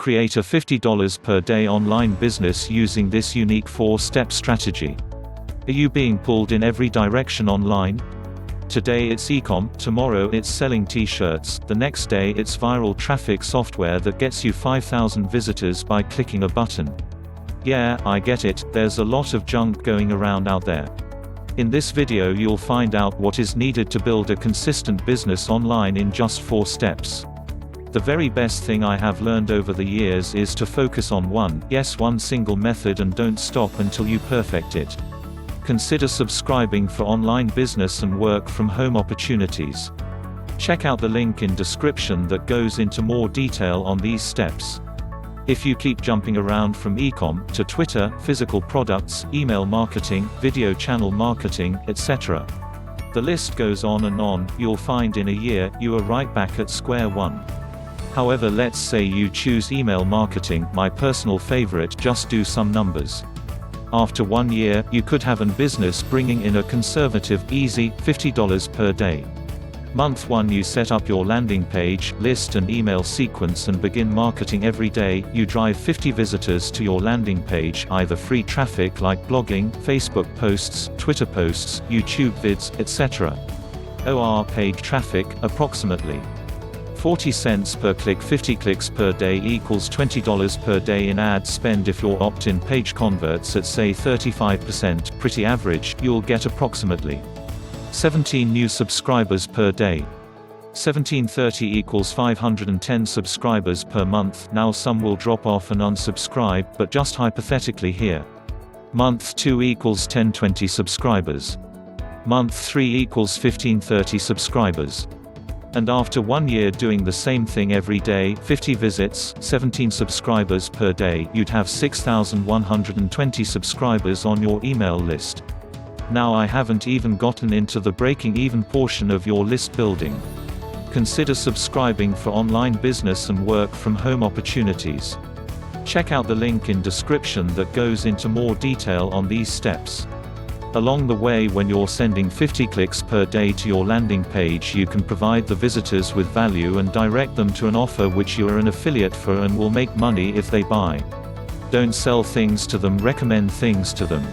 Create a $50 per day online business using this unique 4-step strategy. Are you being pulled in every direction online? Today it's e-com, tomorrow it's selling t-shirts, the next day it's viral traffic software that gets you 5,000 visitors by clicking a button. Yeah, I get it, there's a lot of junk going around out there. In this video you'll find out what is needed to build a consistent business online in just 4 steps. The very best thing I have learned over the years is to focus on one single method and don't stop until you perfect it. Consider subscribing for online business and work from home opportunities. Check out the link in description that goes into more detail on these steps. If you keep jumping around from e-com to Twitter, physical products, email marketing, video channel marketing, etc. The list goes on and on, you'll find in a year, you are right back at square one. However, let's say you choose email marketing, my personal favorite. Just do some numbers. After 1 year, you could have a business bringing in a conservative, easy, $50 per day. Month 1 you set up your landing page, list and email sequence and begin marketing every day. You drive 50 visitors to your landing page, either free traffic like blogging, Facebook posts, Twitter posts, YouTube vids, etc. OR paid traffic, approximately 40 cents per click. 50 clicks per day equals $20 per day in ad spend. If your opt-in page converts at say 35%, pretty average, you'll get approximately 17 new subscribers per day. 1730 equals 510 subscribers per month. Now some will drop off and unsubscribe, but just hypothetically here. Month 2 equals 1020 subscribers. Month 3 equals 1530 subscribers. And after 1 year doing the same thing every day, 50 visits, 17 subscribers per day, you'd have 6,120 subscribers on your email list. Now I haven't even gotten into the breaking even portion of your list building. Consider subscribing for online business and work from home opportunities. Check out the link in description that goes into more detail on these steps. Along the way, when you're sending 50 clicks per day to your landing page, you can provide the visitors with value and direct them to an offer which you are an affiliate for and will make money if they buy. Don't sell things to them, recommend things to them.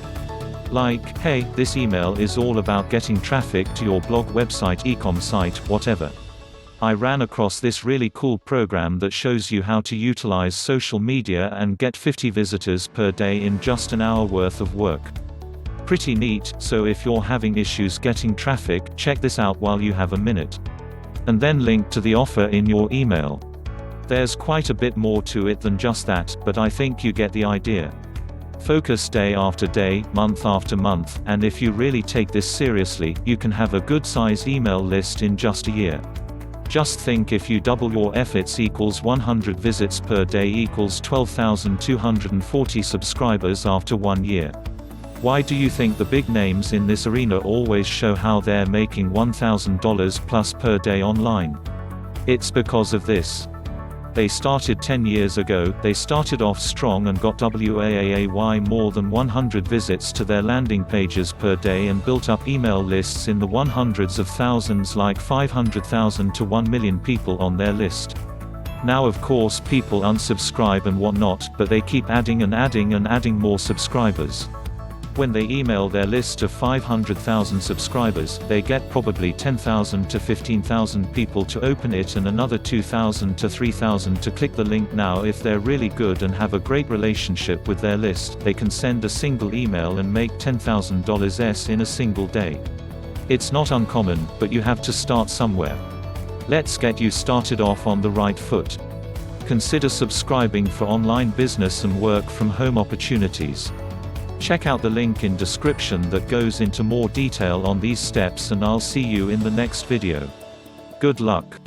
Like, hey, this email is all about getting traffic to your blog, website, e-com site, whatever. I ran across this really cool program that shows you how to utilize social media and get 50 visitors per day in just an hour worth of work. Pretty neat, so if you're having issues getting traffic, check this out while you have a minute. And then link to the offer in your email. There's quite a bit more to it than just that, but I think you get the idea. Focus day after day, month after month, and if you really take this seriously, you can have a good size email list in just a year. Just think, if you double your efforts equals 100 visits per day equals 12,240 subscribers after 1 year. Why do you think the big names in this arena always show how they're making $1,000 plus per day online? It's because of this. They started 10 years ago, they started off strong and got more than 100 visits to their landing pages per day and built up email lists in the hundreds of thousands, like 500,000 to 1 million people on their list. Now of course people unsubscribe and whatnot, but they keep adding and adding and adding more subscribers. When they email their list of 500,000 subscribers, they get probably 10,000 to 15,000 people to open it and another 2,000 to 3,000 to click the link. Now if they're really good and have a great relationship with their list, they can send a single email and make $10,000 in a single day. It's not uncommon, but you have to start somewhere. Let's get you started off on the right foot. Consider subscribing for online business and work from home opportunities. Check out the link in description that goes into more detail on these steps, and I'll see you in the next video. Good luck.